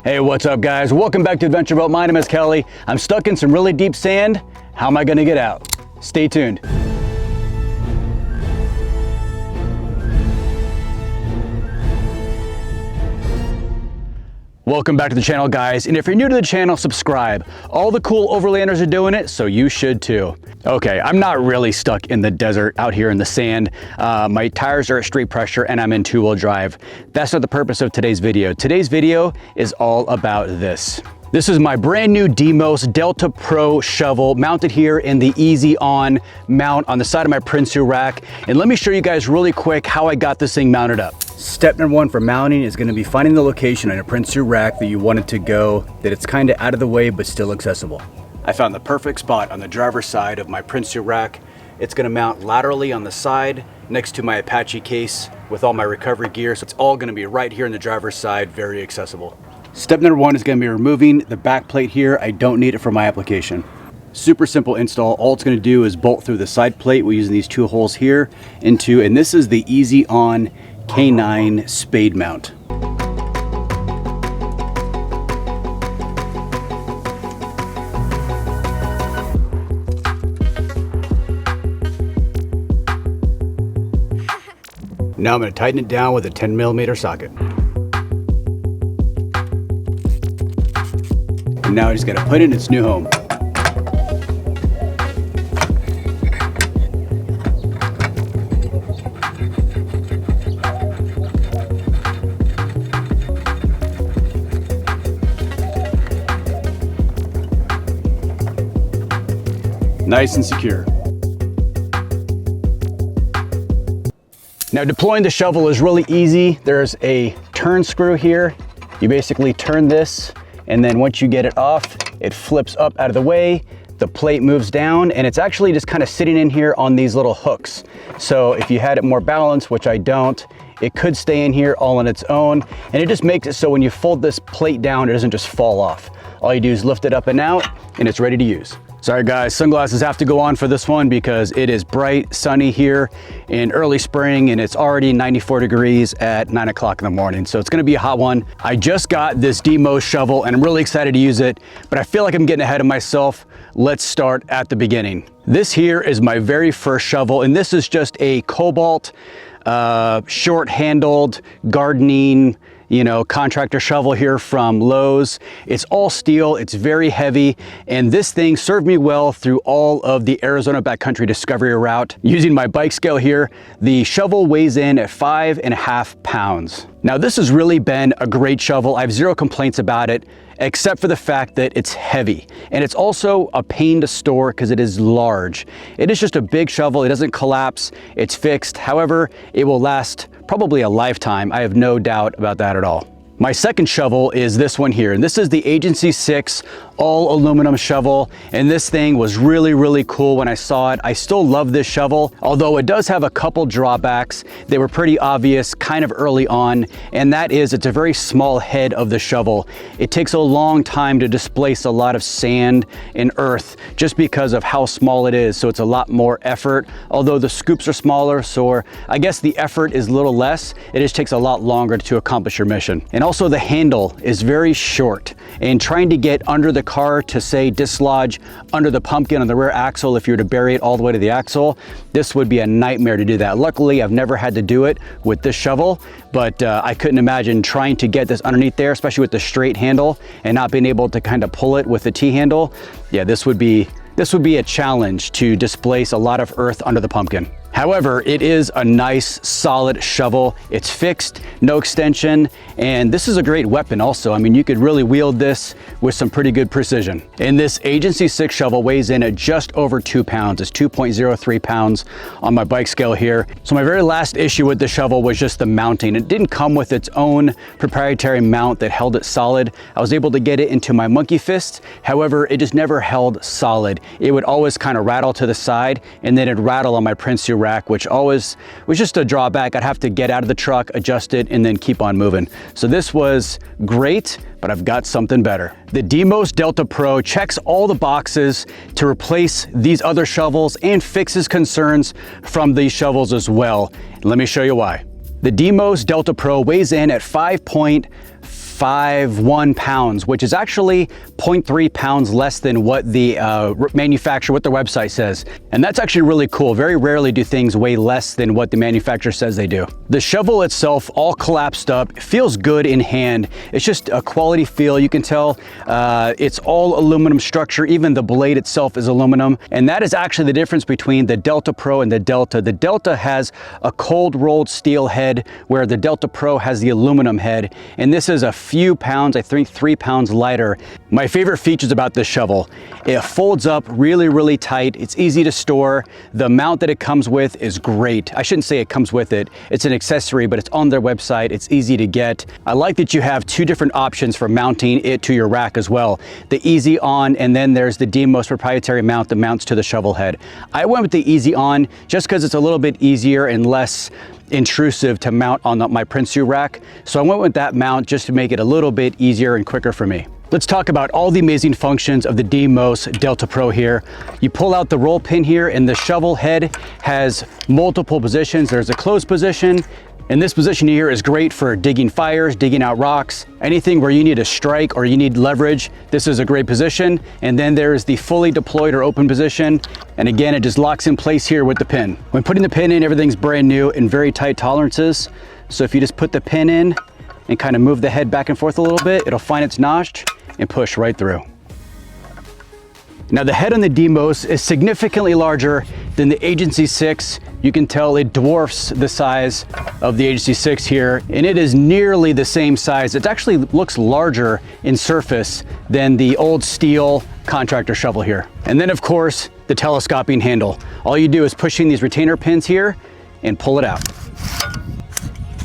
Hey, what's up guys? Welcome back to Adventure Boat. My name is Kelly. I'm stuck in some really deep sand. How am I gonna get out? Stay tuned. Welcome back to the channel, guys. And if you're new to the channel, subscribe. All the cool overlanders are doing it, so you should too. Okay, I'm not really stuck in the desert out here in the sand. My tires are at straight pressure and I'm in 2-wheel drive. That's not the purpose of today's video. Today's video is all about this. This is my brand new Dmos Delta Pro shovel mounted here in the EEZI-AWN mount on the side of my Prinsu rack. And let me show you guys really quick how I got this thing mounted up. Step number one for mounting is going to be finding the location on a Prinsu rack that you want it to go, that it's kind of out of the way but still accessible. I found the perfect spot on the driver's side of my Prinsu rack. It's going to mount laterally on the side next to my Apache case with all my recovery gear, so it's all going to be right here on the driver's side, very accessible. Step number one is going to be removing the back plate here. I don't need it for my application. Super simple install. All it's going to do is bolt through the side plate. We're using these 2 holes here into, and this is the EEZI-AWN K9 spade mount. Now I'm going to tighten it down with a 10mm socket. And now I just got to put it in its new home. Nice and secure. Now deploying the shovel is really easy. There's a turn screw here. You basically turn this, and then once you get it off, it flips up out of the way, the plate moves down, and it's actually just kind of sitting in here on these little hooks. So if you had it more balanced, which I don't, it could stay in here all on its own, and it just makes it so when you fold this plate down, it doesn't just fall off. All you do is lift it up and out, and it's ready to use. Sorry guys, sunglasses have to go on for this one because it is bright, sunny here in early spring, and it's already 94 degrees at 9 o'clock in the morning. So it's gonna be a hot one. I just got this Dmos shovel and I'm really excited to use it, but I feel like I'm getting ahead of myself. Let's start at the beginning. This here is my very first shovel, and this is just a Cobalt, short-handled gardening, contractor shovel here from Lowe's. It's all steel, it's very heavy, and this thing served me well through all of the Arizona backcountry discovery route. Using my bike scale here, the shovel weighs in at 5.5 pounds. Now this has really been a great shovel. I have zero complaints about it, except for the fact that it's heavy. And it's also a pain to store because it is large. It is just a big shovel, it doesn't collapse, it's fixed. However, it will last probably a lifetime. I have no doubt about that at all. My second shovel is this one here, and this is the Agency 6 all aluminum shovel, and this thing was really, really cool when I saw it. I still love this shovel, although it does have a couple drawbacks. They were pretty obvious kind of early on, and that is it's a very small head of the shovel. It takes a long time to displace a lot of sand and earth just because of how small it is, so it's a lot more effort, although the scoops are smaller, so I guess the effort is a little less. It just takes a lot longer to accomplish your mission. And also the handle is very short, and trying to get under the car to say dislodge under the pumpkin on the rear axle, if you were to bury it all the way to the axle, this would be a nightmare to do that. Luckily, I've never had to do it with this shovel, but I couldn't imagine trying to get this underneath there, especially with the straight handle and not being able to kind of pull it with the T-handle. Yeah, this would be a challenge to displace a lot of earth under the pumpkin. However, it is a nice, solid shovel. It's fixed, no extension, and this is a great weapon also. I mean, you could really wield this with some pretty good precision. And this Agency 6 shovel weighs in at just over 2 pounds. It's 2.03 pounds on my bike scale here. So my very last issue with the shovel was just the mounting. It didn't come with its own proprietary mount that held it solid. I was able to get it into my monkey fist. However, it just never held solid. It would always kind of rattle to the side, and then it'd rattle on my Prinsu rack, which always was just a drawback. I'd have to get out of the truck, adjust it, and then keep on moving. So this was great, but I've got something better. The Dmos Delta Pro checks all the boxes to replace these other shovels and fixes concerns from these shovels as well. Let me show you why. The Dmos Delta Pro weighs in at 5.5 0.51 pounds, which is actually 0.3 pounds less than what the manufacturer, what their website says. And that's actually really cool. Very rarely do things weigh less than what the manufacturer says they do. The shovel itself, all collapsed up, feels good in hand. It's just a quality feel. You can tell it's all aluminum structure. Even the blade itself is aluminum. And that is actually the difference between the Delta Pro and the Delta. The Delta has a cold rolled steel head, where the Delta Pro has the aluminum head. And this is a few pounds, I think 3 pounds lighter. My favorite features about this shovel: it folds up really, really tight. It's easy to store. The mount that it comes with is great. I shouldn't say it comes with it. It's an accessory, but it's on their website. It's easy to get. I like that you have 2 different options for mounting it to your rack as well. The EEZI-AWN, and then there's the Dmos proprietary mount that mounts to the shovel head. I went with the EEZI-AWN just because it's a little bit easier and less intrusive to mount on my Prinsu rack. So I went with that mount just to make it a little bit easier and quicker for me. Let's talk about all the amazing functions of the Dmos Delta Pro here. You pull out the roll pin here, and the shovel head has multiple positions. There's a closed position, and this position here is great for digging fires, digging out rocks, anything where you need a strike or you need leverage. This is a great position. And then there's the fully deployed or open position. And again, it just locks in place here with the pin. When putting the pin in, everything's brand new and very tight tolerances. So if you just put the pin in and kind of move the head back and forth a little bit, it'll find its notch and push right through. Now the head on the Dmos is significantly larger than the Agency 6. You can tell it dwarfs the size of the Agency 6 here, and it is nearly the same size. It actually looks larger in surface than the old steel contractor shovel here. And then of course, the telescoping handle. All you do is push in these retainer pins here and pull it out.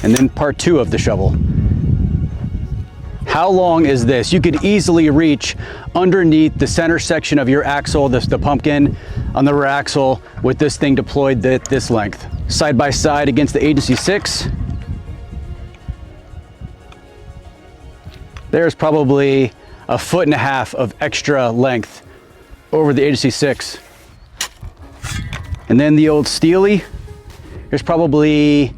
And then part 2 of the shovel. How long is this? You could easily reach underneath the center section of your axle, the pumpkin on the rear axle, with this thing deployed this length. Side by side against the Agency 6. There's probably 1.5 feet of extra length over the Agency 6. And then the old Steely, there's probably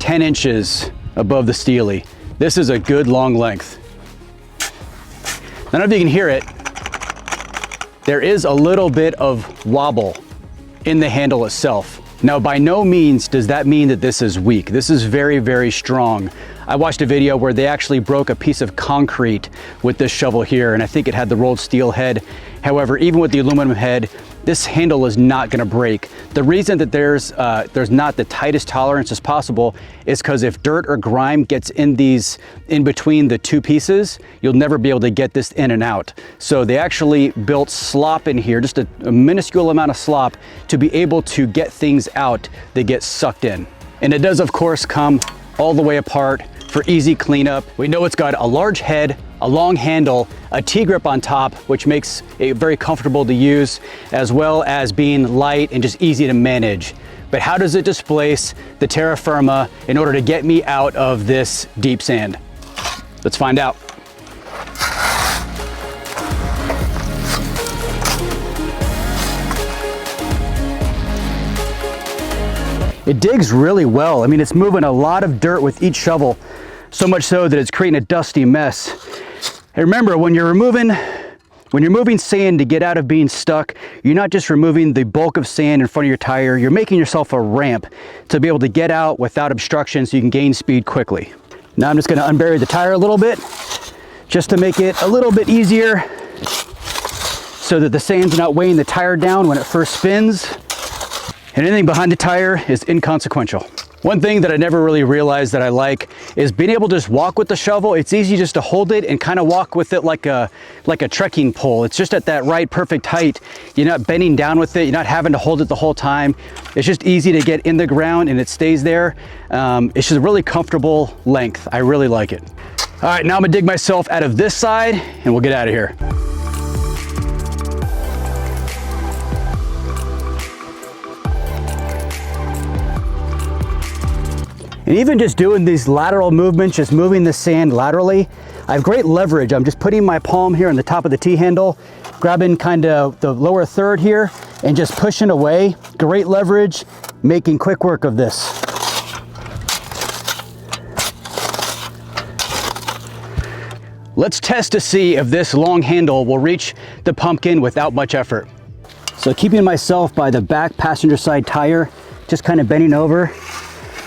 10 inches above the Steely. This is a good long length. I don't know if you can hear it. There is a little bit of wobble in the handle itself. Now, by no means does that mean that this is weak. This is very, very strong. I watched a video where they actually broke a piece of concrete with this shovel here, and I think it had the rolled steel head. However, even with the aluminum head, this handle is not gonna break. The reason that there's not the tightest tolerance as possible is because if dirt or grime gets in between the 2 pieces, you'll never be able to get this in and out. So they actually built slop in here, just a minuscule amount of slop, to be able to get things out that get sucked in. And it does of course come all the way apart for easy cleanup. We know it's got a large head, a long handle, a T-grip on top, which makes it very comfortable to use, as well as being light and just easy to manage. But how does it displace the terra firma in order to get me out of this deep sand? Let's find out. It digs really well. I mean, it's moving a lot of dirt with each shovel, so much so that it's creating a dusty mess. And remember, when you're moving sand to get out of being stuck, you're not just removing the bulk of sand in front of your tire, you're making yourself a ramp to be able to get out without obstruction so you can gain speed quickly. Now I'm just gonna unbury the tire a little bit, just to make it a little bit easier so that the sand's not weighing the tire down when it first spins. And anything behind the tire is inconsequential. One thing that I never really realized that I like is being able to just walk with the shovel. It's easy just to hold it and kind of walk with it like a trekking pole. It's just at that right perfect height. You're not bending down with it. You're not having to hold it the whole time. It's just easy to get in the ground and it stays there. It's just a really comfortable length. I really like it. All right, now I'm gonna dig myself out of this side and we'll get out of here. And even just doing these lateral movements, just moving the sand laterally, I have great leverage. I'm just putting my palm here on the top of the T-handle, grabbing kind of the lower third here, and just pushing away. Great leverage, making quick work of this. Let's test to see if this long handle will reach the pumpkin without much effort. So keeping myself by the back passenger side tire, just kind of bending over,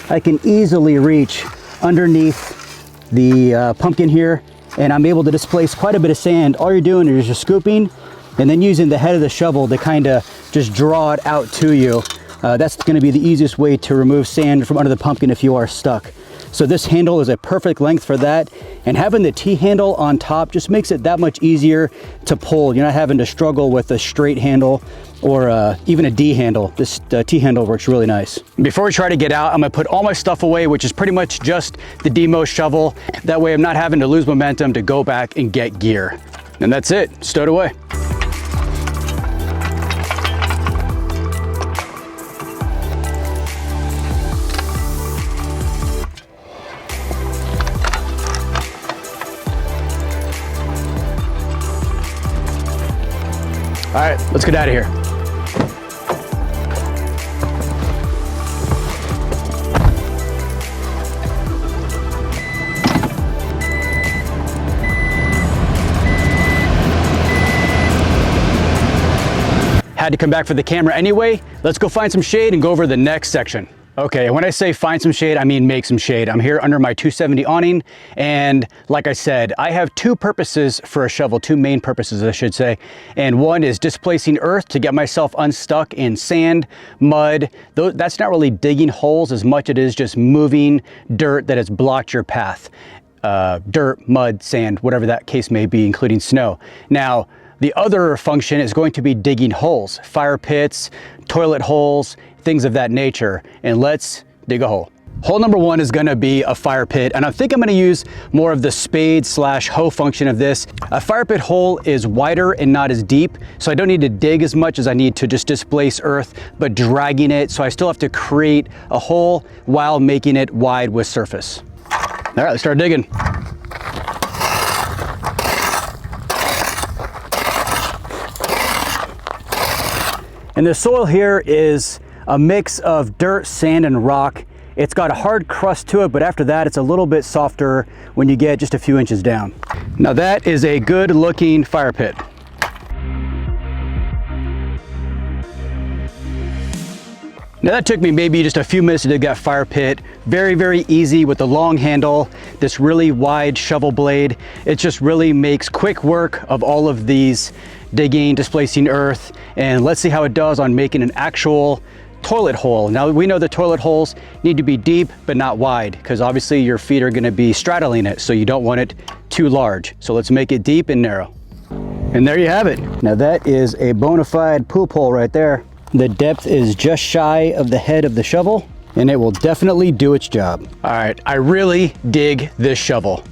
I can easily reach underneath the pumpkin here, and I'm able to displace quite a bit of sand. All you're doing is just scooping and then using the head of the shovel to kind of just draw it out to you. That's going to be the easiest way to remove sand from under the pumpkin if you are stuck. So this handle is a perfect length for that, and having the T-handle on top just makes it that much easier to pull. You're not having to struggle with a straight handle or even a D handle. This T-handle works really nice. Before we try to get out, I'm gonna put all my stuff away, which is pretty much just the Dmos shovel. That way I'm not having to lose momentum to go back and get gear. And that's it, stowed away. All right, let's get out of here. Had to come back for the camera anyway. Let's go find some shade and go over the next section. Okay, when I say find some shade, I mean make some shade. I'm here under my 270 awning, and like I said, I have two purposes for a shovel, two main purposes, I should say. And one is displacing earth to get myself unstuck in sand, mud. That's not really digging holes as much as it is just moving dirt that has blocked your path. Dirt, mud, sand, whatever that case may be, including snow. Now, the other function is going to be digging holes, fire pits, toilet holes, things of that nature. And let's dig a hole. Hole number one is gonna be a fire pit, and I think I'm gonna use more of the spade / hoe function of this. A fire pit hole is wider and not as deep, so I don't need to dig as much as I need to just displace earth, but dragging it, so I still have to create a hole while making it wide with surface. All right, let's start digging. And the soil here is a mix of dirt, sand, and rock. It's got a hard crust to it, but after that, it's a little bit softer when you get just a few inches down. Now that is a good looking fire pit. Now that took me maybe just a few minutes to dig that fire pit. Very, very easy with the long handle, this really wide shovel blade. It just really makes quick work of all of these digging, displacing earth, and let's see how it does on making an actual toilet hole. Now we know the toilet holes need to be deep but not wide, because obviously your feet are going to be straddling it, so you don't want it too large. So let's make it deep and narrow. And there you have it. Now that is a bona fide poop hole right there. The depth is just shy of the head of the shovel, and it will definitely do its job. All right, I really dig this shovel.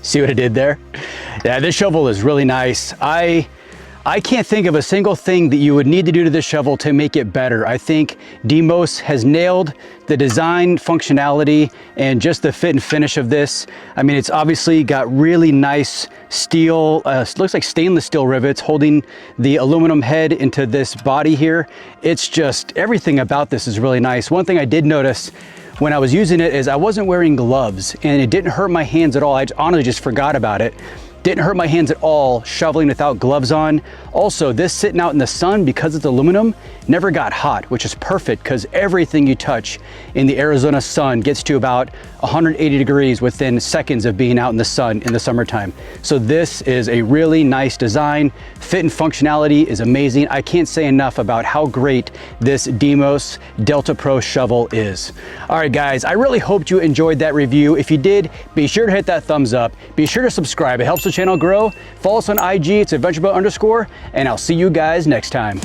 See what I did there? Yeah, this shovel is really nice. I can't think of a single thing that you would need to do to this shovel to make it better. I think Dmos has nailed the design, functionality, and just the fit and finish of this. I mean, it's obviously got really nice steel, looks like stainless steel rivets holding the aluminum head into this body here. It's just, everything about this is really nice. One thing I did notice when I was using it is I wasn't wearing gloves, and it didn't hurt my hands at all. I honestly just forgot about it. Didn't hurt my hands at all shoveling without gloves on. Also, this sitting out in the sun, because it's aluminum, never got hot, which is perfect because everything you touch in the Arizona sun gets to about 180 degrees within seconds of being out in the sun in the summertime. So this is a really nice design. Fit and functionality is amazing. I can't say enough about how great this Dmos Delta Pro shovel is. All right, guys, I really hoped you enjoyed that review. If you did, be sure to hit that thumbs up. Be sure to subscribe. It helps the channel grow. Follow us on IG. It's adventureboat_, and I'll see you guys next time.